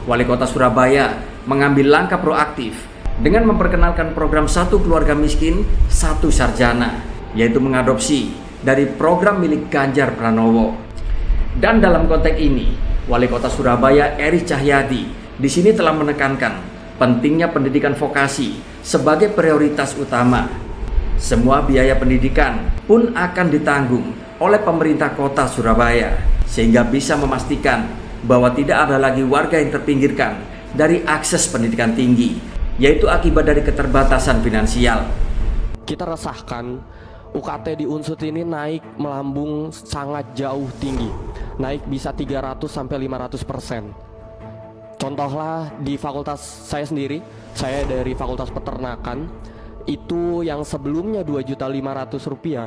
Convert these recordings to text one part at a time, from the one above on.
Wali Kota Surabaya mengambil langkah proaktif dengan memperkenalkan program Satu Keluarga Miskin, Satu Sarjana, yaitu mengadopsi dari program milik Ganjar Pranowo. Dan dalam konteks ini, Wali Kota Surabaya Eri Cahyadi di sini telah menekankan pentingnya pendidikan vokasi sebagai prioritas utama. Semua biaya pendidikan pun akan ditanggung oleh pemerintah Kota Surabaya, sehingga bisa memastikan bahwa tidak ada lagi warga yang terpinggirkan dari akses pendidikan tinggi, yaitu akibat dari keterbatasan finansial. Kita resahkan UKT di Unsut ini naik melambung sangat jauh tinggi, naik bisa 300 sampai 500%. Contohlah di fakultas saya sendiri, saya dari Fakultas Peternakan, itu yang sebelumnya Rp2.500.000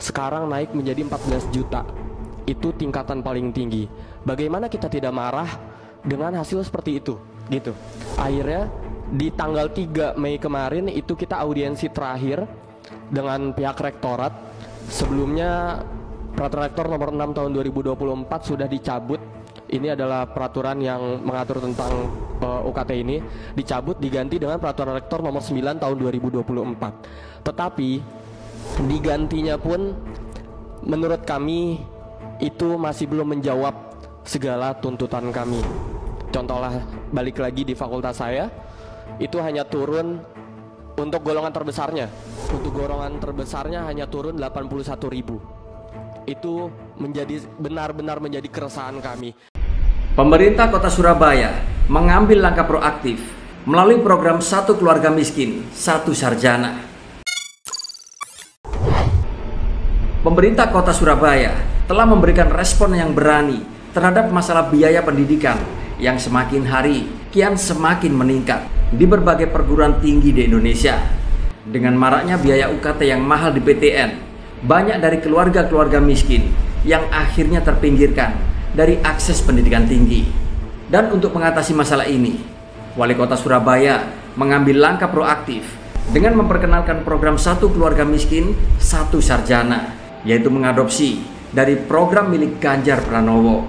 sekarang naik menjadi 14 juta. Itu tingkatan paling tinggi. Bagaimana kita tidak marah dengan hasil seperti itu gitu. Akhirnya di tanggal 3 Mei kemarin itu kita audiensi terakhir dengan pihak rektorat. Sebelumnya peraturan rektor nomor 6 tahun 2024 sudah dicabut. Ini adalah peraturan yang mengatur tentang UKT ini dicabut, diganti dengan peraturan rektor nomor 9 tahun 2024. Tetapi digantinya pun menurut kami itu masih belum menjawab segala tuntutan kami. Contohlah balik lagi di fakultas saya, itu hanya turun untuk golongan terbesarnya. Untuk golongan terbesarnya hanya turun 81.000. Itu benar-benar menjadi keresahan kami. Pemerintah Kota Surabaya mengambil langkah proaktif melalui program Satu Keluarga Miskin, Satu Sarjana. Pemerintah Kota Surabaya telah memberikan respon yang berani terhadap masalah biaya pendidikan yang semakin hari kian semakin meningkat di berbagai perguruan tinggi di Indonesia. Dengan maraknya biaya UKT yang mahal di PTN, banyak dari keluarga-keluarga miskin yang akhirnya terpinggirkan dari akses pendidikan tinggi. Dan untuk mengatasi masalah ini, Wali Kota Surabaya mengambil langkah proaktif dengan memperkenalkan program Satu Keluarga Miskin, Satu Sarjana, yaitu mengadopsi dari program milik Ganjar Pranowo.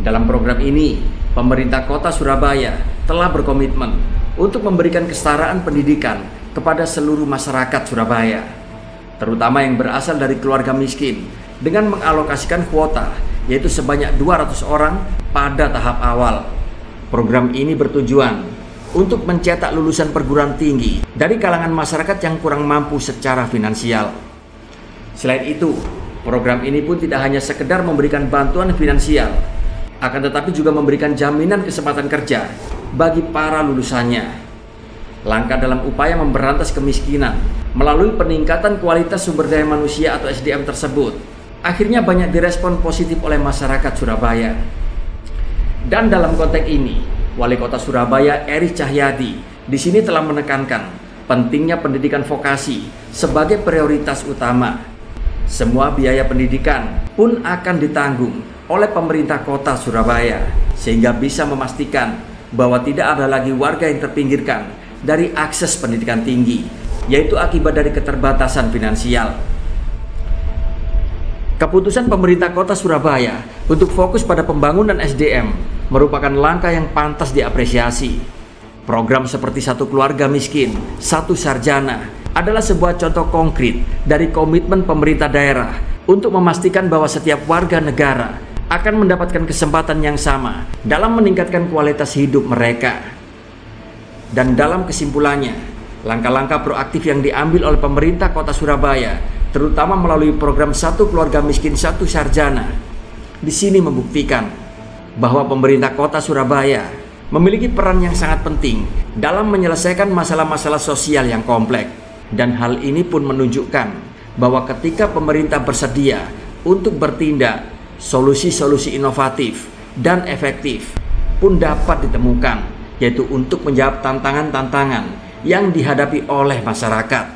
Dalam program ini, pemerintah Kota Surabaya telah berkomitmen untuk memberikan kesetaraan pendidikan kepada seluruh masyarakat Surabaya, terutama yang berasal dari keluarga miskin, dengan mengalokasikan kuota yaitu sebanyak 200 orang pada tahap awal. Program ini bertujuan untuk mencetak lulusan perguruan tinggi dari kalangan masyarakat yang kurang mampu secara finansial. Selain itu, program ini pun tidak hanya sekedar memberikan bantuan finansial, akan tetapi juga memberikan jaminan kesempatan kerja bagi para lulusannya. Langkah dalam upaya memberantas kemiskinan melalui peningkatan kualitas sumber daya manusia atau SDM tersebut akhirnya banyak direspon positif oleh masyarakat Surabaya. Dan dalam konteks ini, Wali Kota Surabaya Eri Cahyadi di sini telah menekankan pentingnya pendidikan vokasi sebagai prioritas utama. Semua biaya pendidikan pun akan ditanggung oleh pemerintah Kota Surabaya, sehingga bisa memastikan bahwa tidak ada lagi warga yang terpinggirkan dari akses pendidikan tinggi, yaitu akibat dari keterbatasan finansial. Keputusan pemerintah Kota Surabaya untuk fokus pada pembangunan SDM merupakan langkah yang pantas diapresiasi. Program seperti Satu Keluarga Miskin, Satu Sarjana adalah sebuah contoh konkret dari komitmen pemerintah daerah untuk memastikan bahwa setiap warga negara akan mendapatkan kesempatan yang sama dalam meningkatkan kualitas hidup mereka. Dan dalam kesimpulannya, langkah-langkah proaktif yang diambil oleh pemerintah Kota Surabaya, terutama melalui program Satu Keluarga Miskin, Satu Sarjana, di sini membuktikan bahwa pemerintah Kota Surabaya memiliki peran yang sangat penting dalam menyelesaikan masalah-masalah sosial yang kompleks. Dan hal ini pun menunjukkan bahwa ketika pemerintah bersedia untuk bertindak, solusi-solusi inovatif dan efektif pun dapat ditemukan, yaitu untuk menjawab tantangan-tantangan yang dihadapi oleh masyarakat.